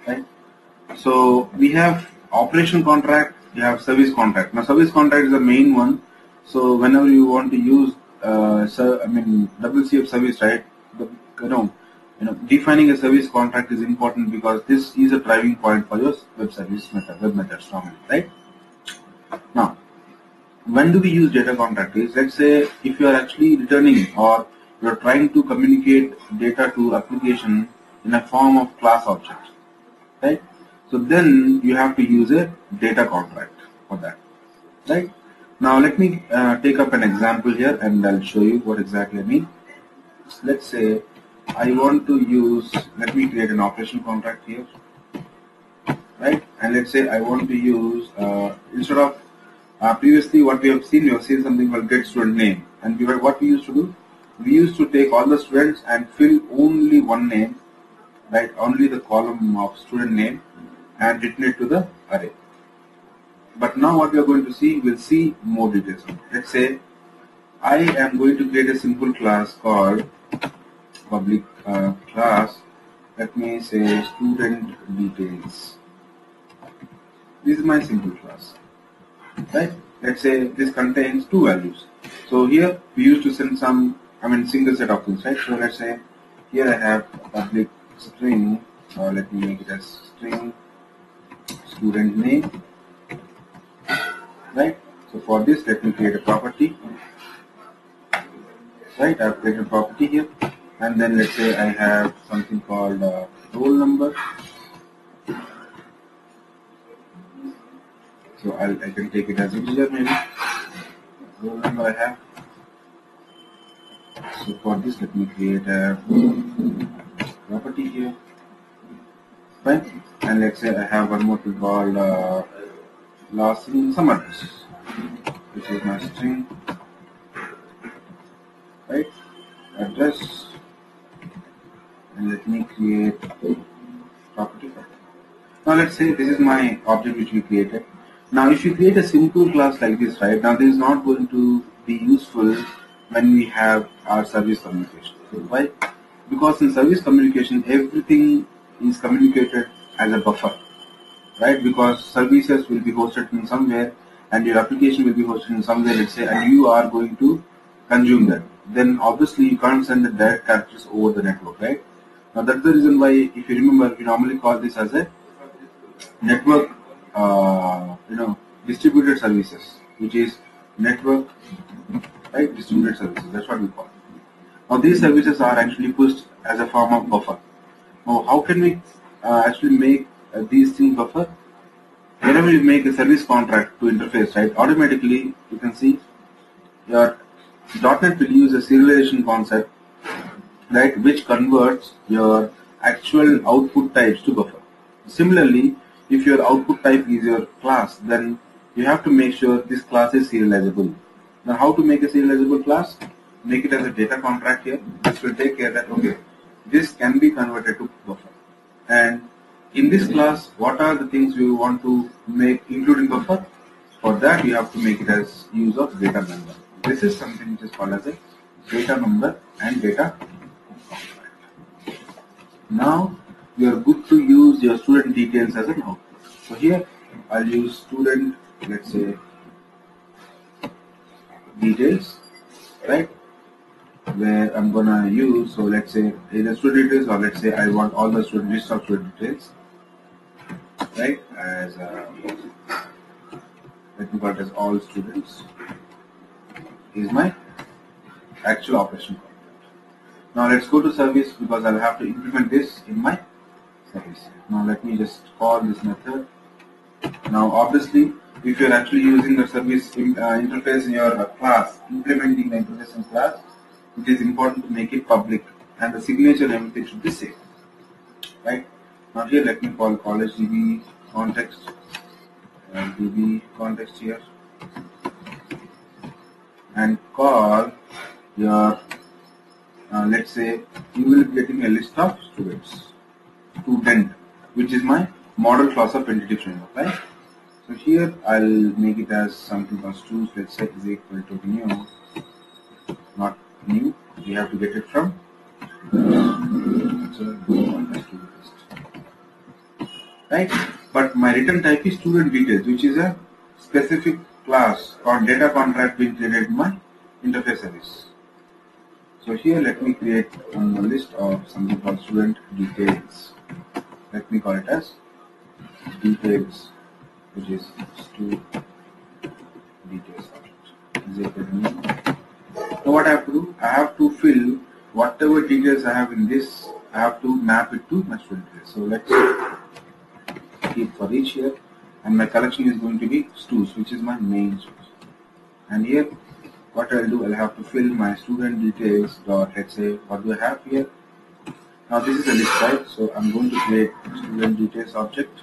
right? So we have operation contract, you have service contract. Now service contract is the main one. So whenever you want to use WCF service, right? The, you know, defining a service contract is important because this is a driving point for your web methods normally, right? Now, when do we use data contract? Is, let's say if you are actually returning or you are trying to communicate data to application in a form of class object, right? So then you have to use a data contract for that, right? Now let me take up an example here and I'll show you what exactly I mean. Let's say I want to use, let me create an operation contract here, right? And let's say I want to use, instead of previously what we have seen something called get student name. And what we used to do, we used to take all the students and fill only one name, right? Only the column of student name and return it to the array. But now what we are going to see, we'll see more details. Let's say I am going to create a simple class called public class. Let me say student details. This is my simple class, right? Let's say this contains two values. So here we used to send some, single set of things, right? So let's say here I have a public string, or let me make it as string student name, right? So for this, let me create a property, right? I've created a property here, and then let's say I have something called roll number. So I can take it as integer maybe. Roll number I have. So for this, let me create a property here, right? And let's say I have one more thing called last name some address, which is my string, right? Address, and let me create property. Now let's say this is my object which we created. Now if you create a simple class like this, right, now this is not going to be useful when we have our service communication. So why? Because in service communication everything is communicated as a buffer, right? Because services will be hosted in somewhere and your application will be hosted in somewhere, let's say, and you are going to consume that. Then obviously you can't send the direct characters over the network, right? Now that's the reason why, if you remember, we normally call this as a network, distributed services, which is network, right? Distributed services. That's what we call it. Now these services are actually pushed as a form of buffer. Now how can we actually make these things buffer? Whenever you make a service contract to interface, right? Automatically you can see your .NET will use a serialization concept, right, which converts your actual output types to buffer. Similarly, if your output type is your class, then you have to make sure this class is serializable. Now, how to make a serializable class? Make it as a data contract here. This will take care that, okay, this can be converted to buffer. And in this class, what are the things we want to make including buffer? For that, you have to make it as use of data member. This is something which is called as a data member and data contract. Now, you are good to use your student details as an output. So here I'll use student, let's say, details, right? Where I'm gonna use, so let's say either student details, or let's say I want all the student list of student details, right? As let me call it as all students is my actual operation. Now let's go to service because I'll have to implement this in my service. Now let me just call this method. Now obviously if you're actually using the service interface in your class, implementing the interface in class, it is important to make it public and the signature and everything should be safe. Right? Now here let me call college DB context, DB context here, and call your let's say you will be getting a list of student, which is my model class of entity framework, right? So here I'll make it as something called students, let's say is equal to new, not new, we have to get it from right? But my return type is student details, which is a specific class or data contract being created in my interface service. So here let me create a list of something called student details. Let me call it as details, which is student details object. Is equal to new. So what I have to do? I have to fill whatever details I have in this. I have to map it to my student details. So let's keep for each here, and my collection is going to be students, which is my main source. And here, what I'll do, I'll have to fill my student details dot, let's say, what do I have here? Now this is a list, right? So I'm going to create student details object.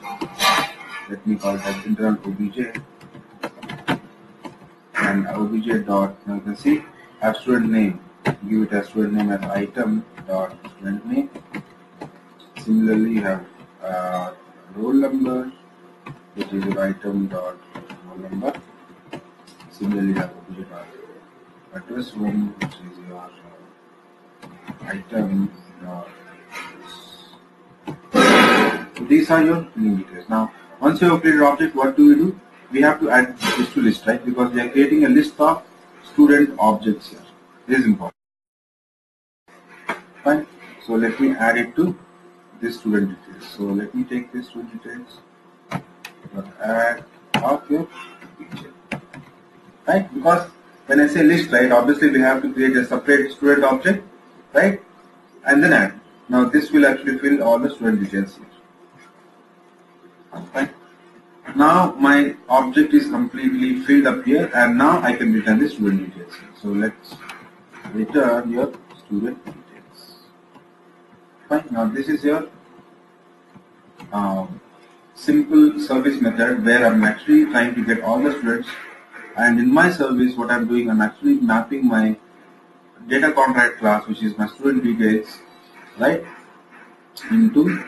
Let me call it as internal obj, and obj dot, now you can see I have student name. Give it as student name as item dot student name. Similarly, you have roll number, which is your item dot roll number. Similarly, you have obj dot address one, which is your item dot. So these are your filling details. Now, once you have created object, what do we do? We have to add this to list, right? Because we are creating a list of student objects here. This is important. Fine. So let me add it to this student details. So let me take this student details. Add of your picture. Right? Because when I say list, right, obviously we have to create a separate student object, right? And then add. Now this will actually fill all the student details here. Right? Now my object is completely filled up here, and now I can return the student details here. So let's return your student details. Fine. Now this is your simple service method where I'm actually trying to get all the students, and in my service what I'm doing, I'm actually mapping my data contract class, which is my student details, right, into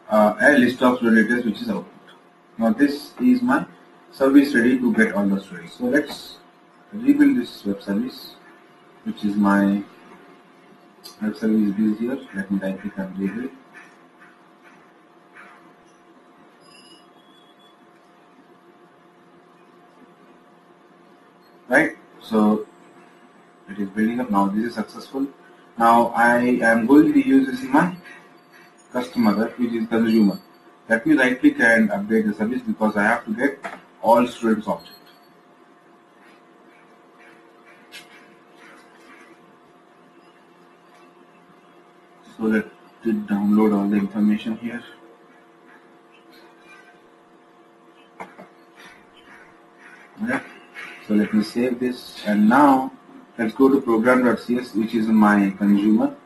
a list of student details, which is output. Now this is my service ready to get all the students. So let's rebuild this web service, which is my web service is here. Let me type it and rebuild. Right, so it is building up now. This is successful. Now I am going to use this in my customer, which is consumer. Let me right click and update the service because I have to get all students object. So let it download all the information here. Okay. So let me save this, and now let's go to program.cs, which is my consumer.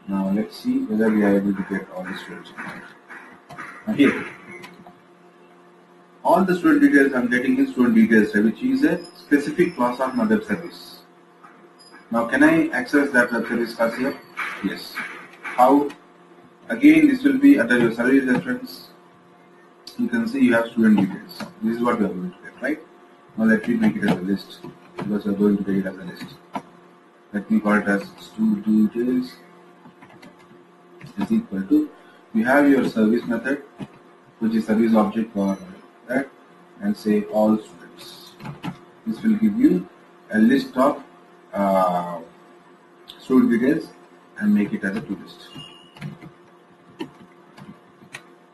Now let's see whether we are able to get all the students. Now here, all the student details I'm getting is student details, which is a specific class of my web service. Now can I access that web service class here? Yes. How? Again, this will be under your service reference. You can see you have student details. This is what we are going to get, right? Now let me make it as a list because we are going to get it as a list. Let me call it as student details is equal to, you have your service method, which is service object for that, and say all students. This will give you a list of student details and make it as a to list.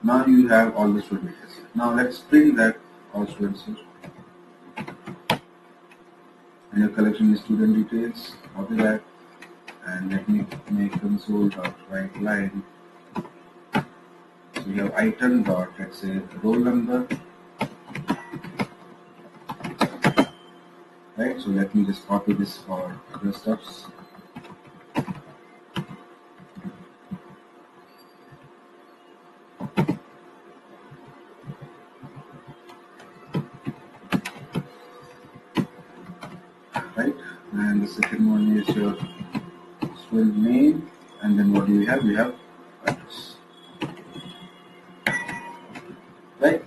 Now you have all the student details. Now let's print that all students here. And your collection is student details. Copy that, and let me make console.write line. So you have item dot, let's say, roll number. Right, so let me just copy this for other stuffs. Right, and the second one is your student name, and then what do we have? We have address. Right,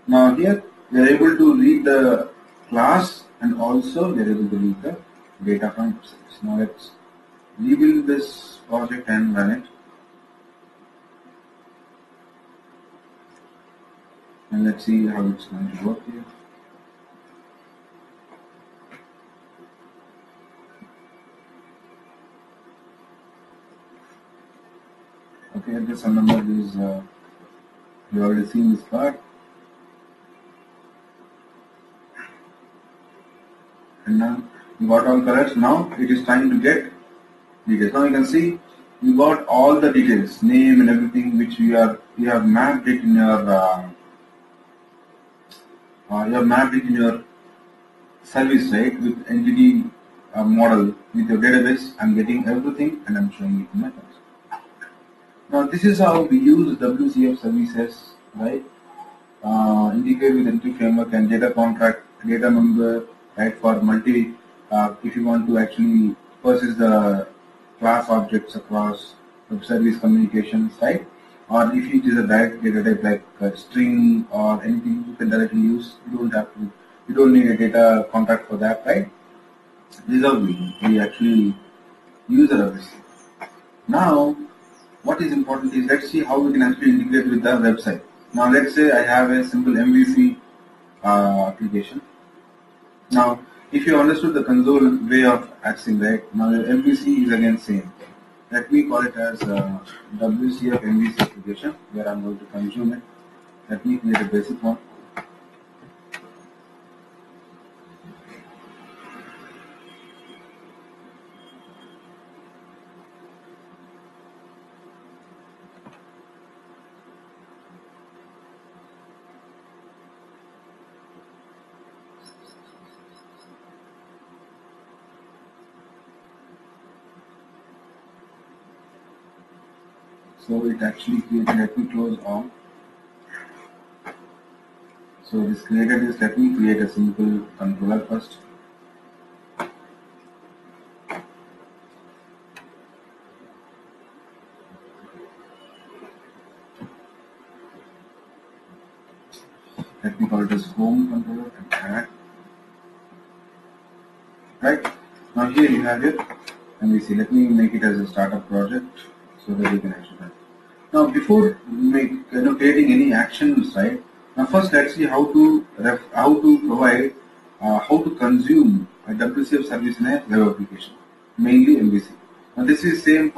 now here we are able to read the class, and also we are able to read the data from service. Now let's rebuild this project and run it. and let's see how it's going to work here. Okay, this number is you already seen this part, and now you got all correct. Now it is time to get details. Now you can see you got all the details, name and everything, which you have mapped it in your service, right, with entity model with your database. I'm getting everything and I'm showing it in my console. Now this is how we use WCF services, right? Integrate with entity framework and data contract, data member, right, for multi. If you want to actually persist the class objects across web service communications, right? Or if it is a direct data type like string or anything, you can directly use. You don't have to. You don't need a data contract for that, right? This is how we actually use the WCF. Now, what is important is let's see how we can actually integrate with the website. Now, let's say I have a simple MVC application. Now, if you understood the console way of accessing, right? Now, your MVC is again same. Let me call it as WCF MVC application, where I'm going to consume it. Let me create a basic one. So it actually created, let me close all. So this created this, let me create a simple controller first. Let me call it as home controller and add. Right? Now here you have it. MVC. Let me make it as a startup project so that you can actually run. Now before creating any actions, right? Now first let's see how to provide, how to consume a WCF service in a web application, mainly MVC. Now this is same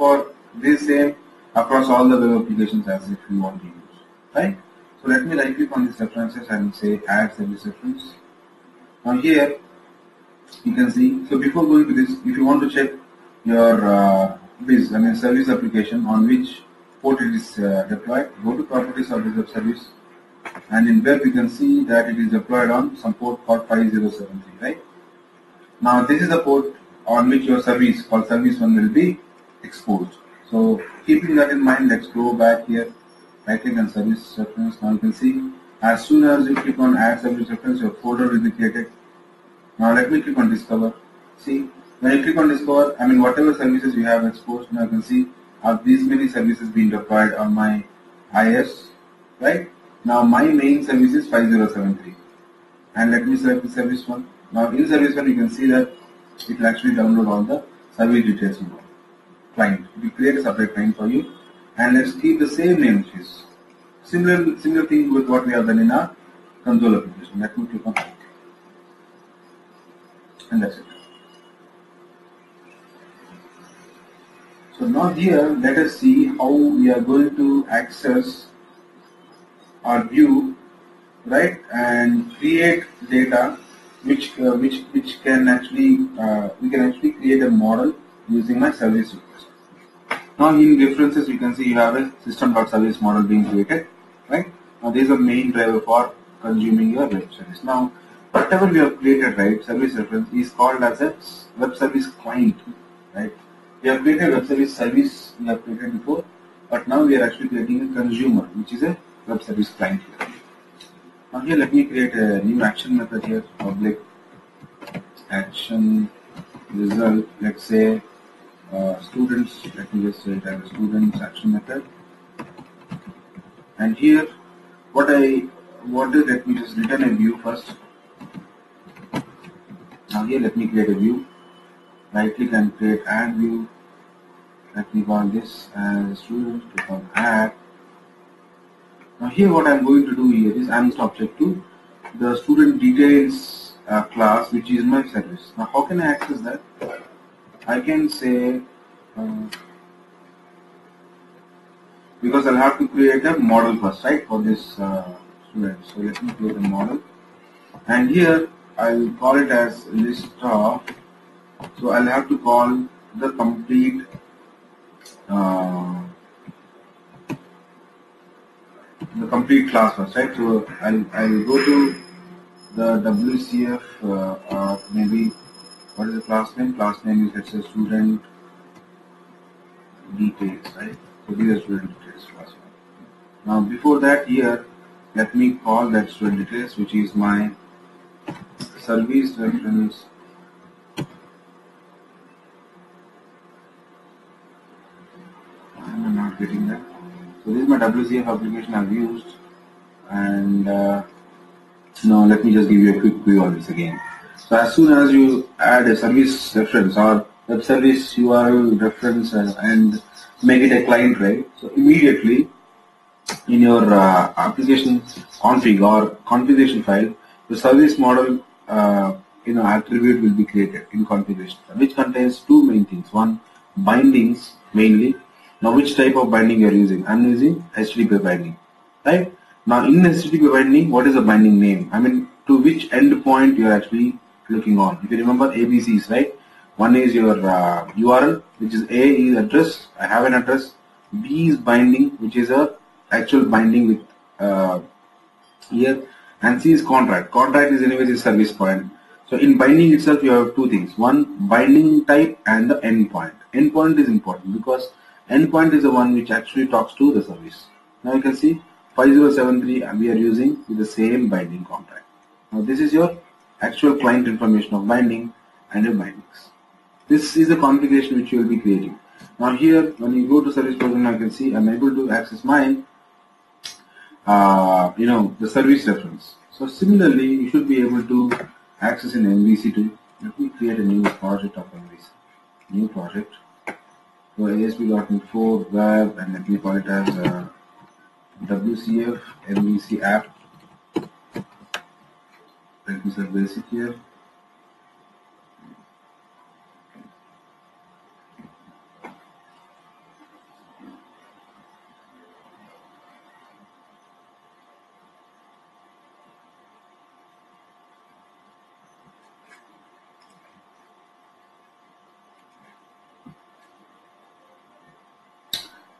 across all the web applications as if you want to use, right? So let me right click on these references and say add service reference. Now here you can see. So before going to this, if you want to check your service application on which port it is deployed, go to properties of this web service, and in web you can see that it is deployed on some port called 5073, right? Now this is the port on which your service called service 1 will be exposed. So keeping that in mind, let's go back here, right click on service reference. Now you can see as soon as you click on add service reference, your folder will be created. Now let me click on discover. See, when you click on discover, whatever services you have exposed, now you can see have these many services being deployed on my IS, right? Now my main service is 5073, and let me select the service one. Now in service one you can see that it will actually download all the service details you want. Client, it will create a separate client for you, and let's keep the same name, which is similar thing with what we have done in our console application. Let me click on that. And that's it. So now here, let us see how we are going to access our view, right, and create data, which can actually we can actually create a model using my service request. Now in references, you can see you have a system.service model being created, right? Now this is the main driver for consuming your web service. Now whatever we have created, right, service reference is called as a web service client, right? We have created web service we have created before, but now we are actually creating a consumer, which is a web service client here. Now here let me create a new action method here, public action result, let's say students, let me just say it as a students action method. And here what I want to, let me just return a view first. Now here let me create a view, right click and create add view. Let me call this as student, click on add, Now here what I'm going to do here is I'm subject to the student details class, which is my service. Now how can I access that? I can say uh, because I'll have to create a model first, right, for this student. So let me create a model, and here I'll call it as list of. So I'll have to call the uh, complete class first, right? So I'll go to the WCF or maybe what is the class name? Class name is, let's say, student details, right? So these are student details class one. Now before that here, let me call that student details, which is my service reference. I'm not getting that. So this is my WCF application I've used, and now let me just give you a quick view on this again. So as soon as you add a service reference or web service URL reference and make it a client, right? So immediately in your application config or configuration file, the service model attribute will be created in configuration file, which contains two main things. One, bindings mainly. Now which type of binding you are using? I'm using HTTP binding, right? Now in HTTP binding, what is the binding name? I mean, to which endpoint you are actually looking on. If you remember ABCs, right? One is your URL, which is A is address. I have an address. B is binding, which is a actual binding with here, and C is contract. Contract is anyways a service point. So in binding itself, you have two things: one, binding type, and the endpoint. Endpoint is important because endpoint is the one which actually talks to the service. Now you can see 5073 we are using with the same binding contract. Now this is your actual client information of binding and your bindings. This is the configuration which you will be creating. Now here, when you go to service program, I can see I'm able to access mine the service reference. So similarly, you should be able to access in MVC too. Let me create a new project of MVC. New project. So ASP.NET 4 web, and let me call it as WCF MVC app. Let me set basic here.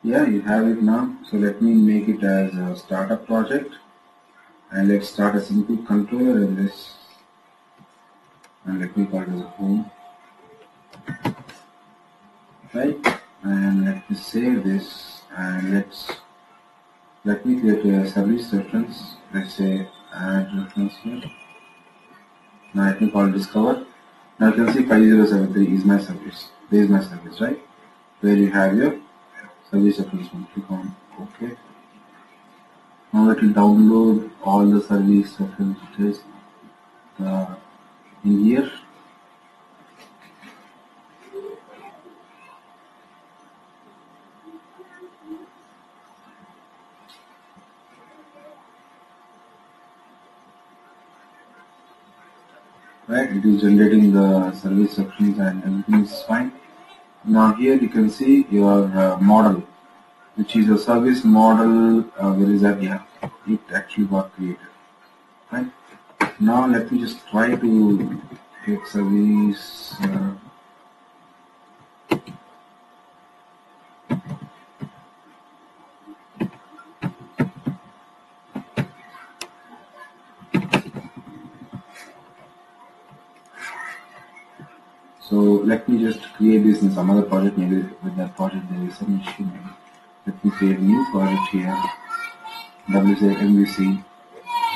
Yeah, you have it now. So let me make it as a startup project, and let's start a simple controller in this, and let me call it as a home, right? And let me save this, and let me create a service reference. Let's say add reference here. Now let me call discover. Now you can see 5073 is my service. This is my service, right? Where you have your service reference. Click on OK. Now it will download all the service references in here. Right, it is generating the service reference and everything is fine. Now here you can see your model, which is a service model. Where is that? Yeah, it actually got created. Right. Now let me just try to get service. So let me just create this in some other project. Maybe with that project there is some issue. Maybe. Let me create a new project here. WCF MVC.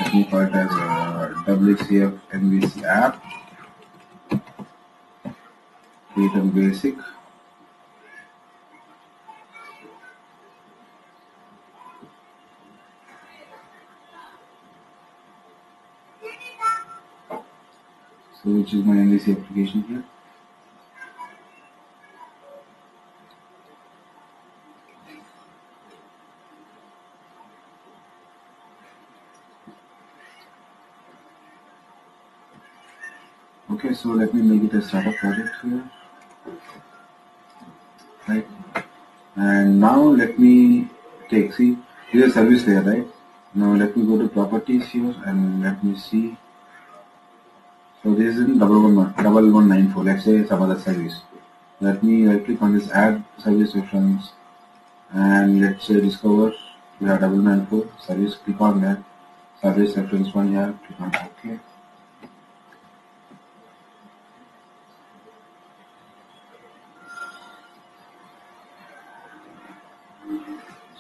Let me call it as WCF MVC app. Create a basic. So which is my MVC application here. Okay, so let me make it a startup project here, right? And now let me see, here's a service layer, right? Now let me go to properties here and let me see. So this is in 1194, let's say some other service. Let me right click on this add service reference and let's say discover, we have 1194 service, click on that, service reference one here, click on OK.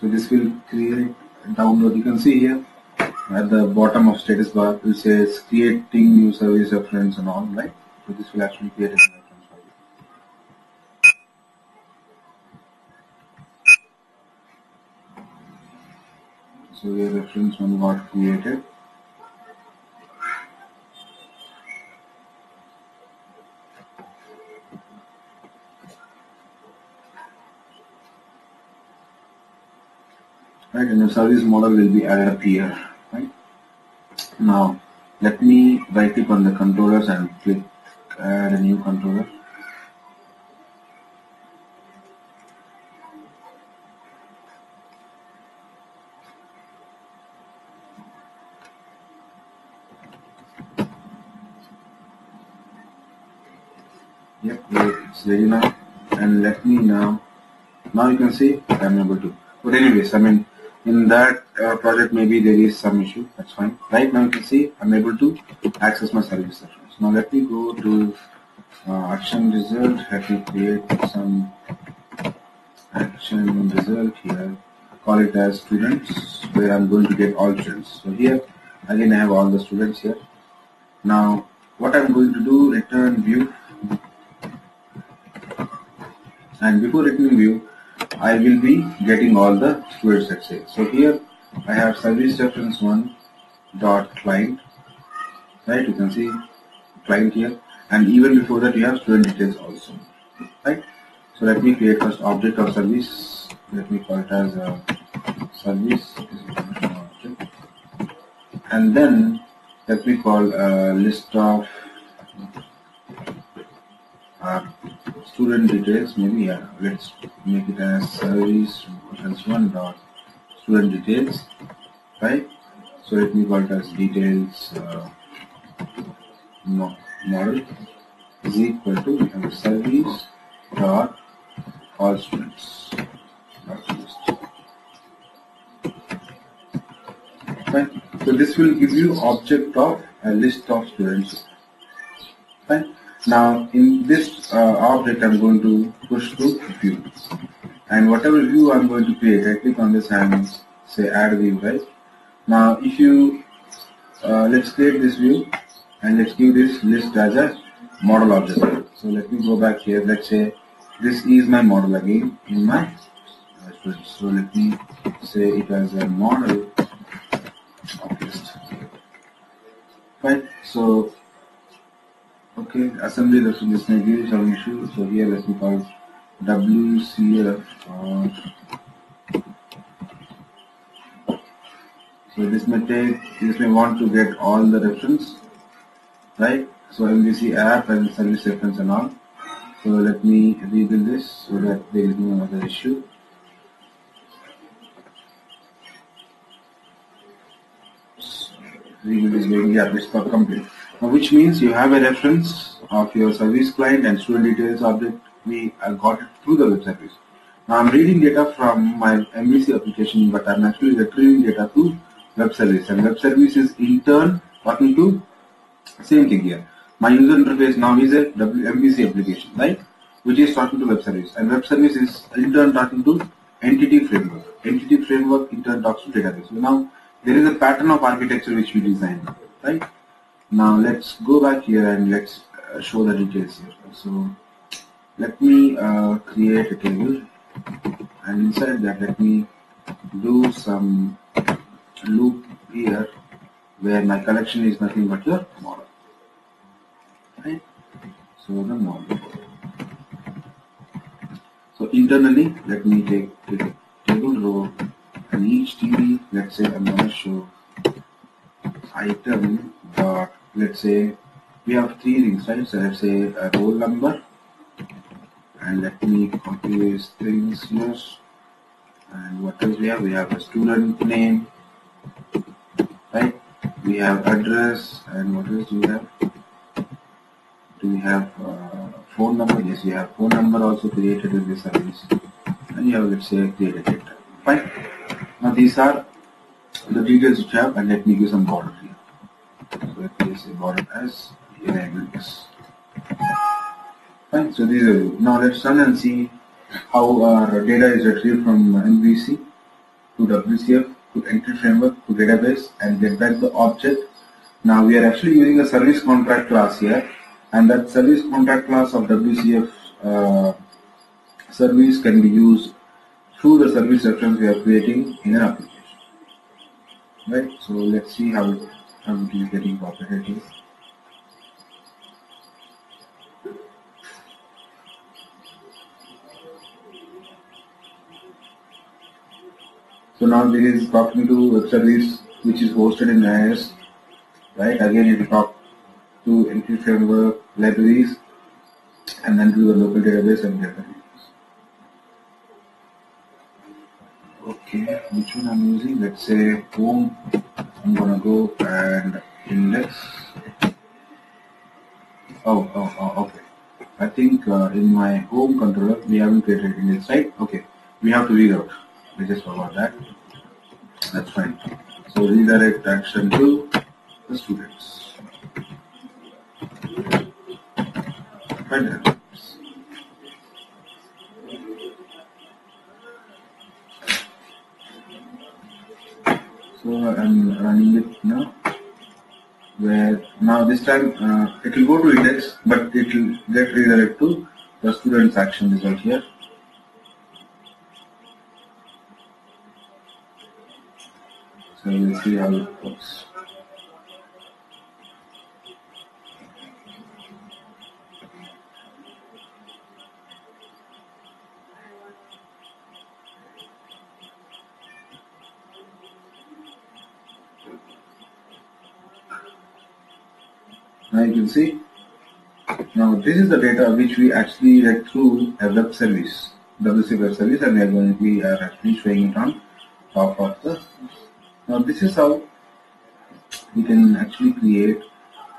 So this will create download. You can see here at the bottom of status bar it says creating new service reference and all, right? So this will actually create a new reference for you. So your reference one got created. Right, and the service model will be added up here, right? Now let me right click on the controllers and click add a new controller. Yep, it's ready now. And let me now you can see I'm able to. But anyways, I mean, in that project maybe there is some issue. That's fine. Right now you can see I'm able to access my service reference. Now let me go to action result. Let me create some action result here. Call it as students, where I'm going to get all students. So here again I have all the students here. Now what I'm going to do, return view, and before returning view I will be getting all the students, let's say. So here I have service reference one dot client, right? You can see client here, and even before that you have student details also, right? So let me create first object of service. Let me call it as a service object, and then let me call a list of student details. Maybe yeah, let's make it as service reference one dot student details, right? So let me call it as details model is equal to service dot all students dot list. Right? So this will give you object of a list of students. Right? Now in this object I'm going to push to view, and whatever view I'm going to create, I click on this and say add view, right? Now if you let's create this view and let's give this list as a model object. So let me go back here. Let's say this is my model again in my students. So let me say it as a model of list. Right? So okay, assembly reference, this may give some issue. So here let me call WCF or so this may want to get all the reference, right? So MVC app and service reference and all. So let me rebuild this so that there is no other issue. So rebuild is going, yeah, this got complete. Now, which means you have a reference of your service client and student details object. We got it through the web service. Now I'm reading data from my MVC application, but I'm actually retrieving data to web service, and web service is in turn talking to same thing here. My user interface now is a MVC application, right? Which is talking to web service, and web service is in turn talking to entity framework. Entity framework in turn talks to database. So now there is a pattern of architecture which we designed, right? Now let's go back here and let's show the details here. So let me create a table, and inside that let me do some loop here where my collection is nothing but the model. Right? So the model. So internally, let me take the table row and each TB. Let's say I'm going to show item dot. Let's say we have three things, right? So let's say a roll number, and let me copy these things here. And what else we have? We have a student name, right? We have address, and what else do we have? Do we have phone number? Yes, we have phone number also created in this service, and you have, let's say, created data. Fine. Now these are the details which you have, and let me give some border here. So let me say border as enable this. Fine. So these are, now let's run and see how our data is retrieved from MVC to WCF to entry framework to database and get back the object. Now we are actually using a service contract class here, and that service contract class of WCF service can be used through the service reference we are creating in an application. Right, so let's see how it is getting populated here. So now this is talking to web service which is hosted in IIS. Right, again it will talk to entry framework libraries and then to the local database and get the details. Okay, which one I'm using? Let's say home. I'm gonna go and index. Okay. I think in my home controller we haven't created index, right? Okay, we have to reroute. We just forgot that. That's fine. So redirect action to the students. Fine. So I'm running it now. Where now this time it will go to index, but it will get redirected to the student's action result here. So we'll see how it works. Now you can see, now this is the data which we actually read through a web service, WC web service, and we are actually showing it on top of the. Now this is how we can actually create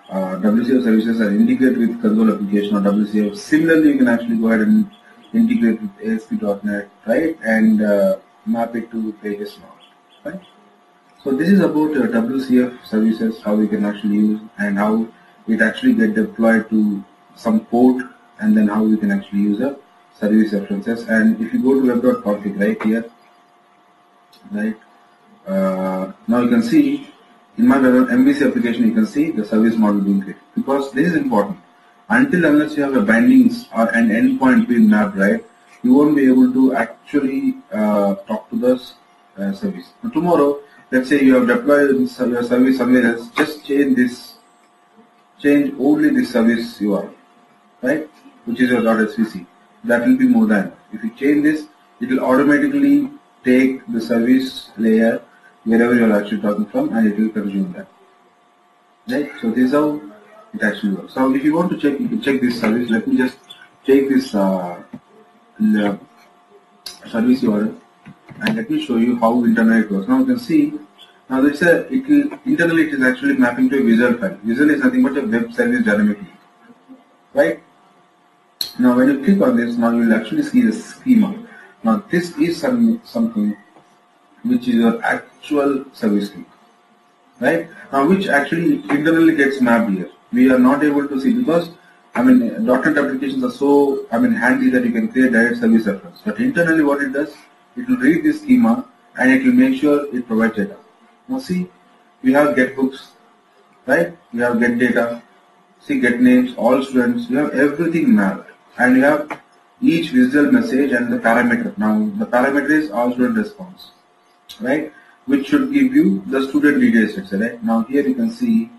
WCF services and integrate with console application or WCF. Similarly, you can actually go ahead and integrate with ASP.NET, right, and map it to pages now, right? So this is about WCF services, how we can actually use and how it actually get deployed to some port, and then how we can actually use a service references. And if you go to web.config right here, right, now you can see in my MVC application, you can see the service model being created, because this is important. Until unless you have a bindings or an endpoint being mapped, right, you won't be able to actually talk to the service. Now, tomorrow, let's say you have deployed your service somewhere else, just change only this service URL, right, which is your .svc. That will be more than. If you change this, it will automatically take the service layer wherever you are actually talking from, and it will consume that. Right? So this is how it actually works. So if you want to check, you can check this service. Let me just take this service URL and let me show you how internally it works. Now you can see. Now it's internally it is actually mapping to a visual file. Visual is nothing but a web service dynamically, right? Now when you click on this, now you will actually see the schema. Now this is something which is your actual service key, right? Now which actually internally gets mapped here. We are not able to see because .NET applications are so handy that you can create direct service reference. But internally what it does, it will read this schema and it will make sure it provides data. Now see, we have get books, right? We have get data, see get names, all students, we have everything mapped, and we have each visual message and the parameter. Now the parameter is all student response, right? Which should give you the student details, let's say, right? Now here you can see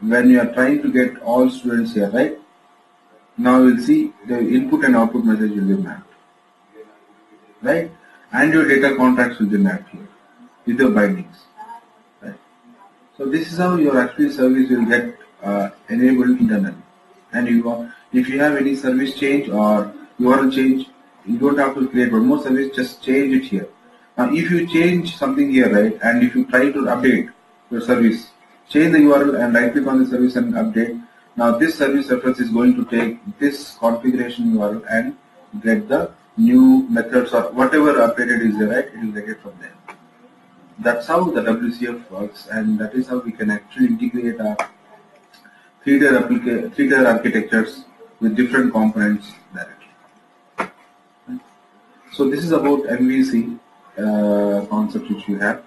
when you are trying to get all students here, right? Now you'll see the input and output message will be mapped, right? And your data contracts will be mapped here with your bindings. So this is how your actual service will get enabled internally. And if you have any service change or URL change, you don't have to create one more service, just change it here. Now if you change something here, right, and if you try to update your service, change the URL and right click on the service and update. Now this service reference is going to take this configuration URL and get the new methods or whatever updated is there, right, it will get it from there. That's how the WCF works, and that is how we can actually integrate our three-tier architectures with different components directly. So this is about MVC concept which we have.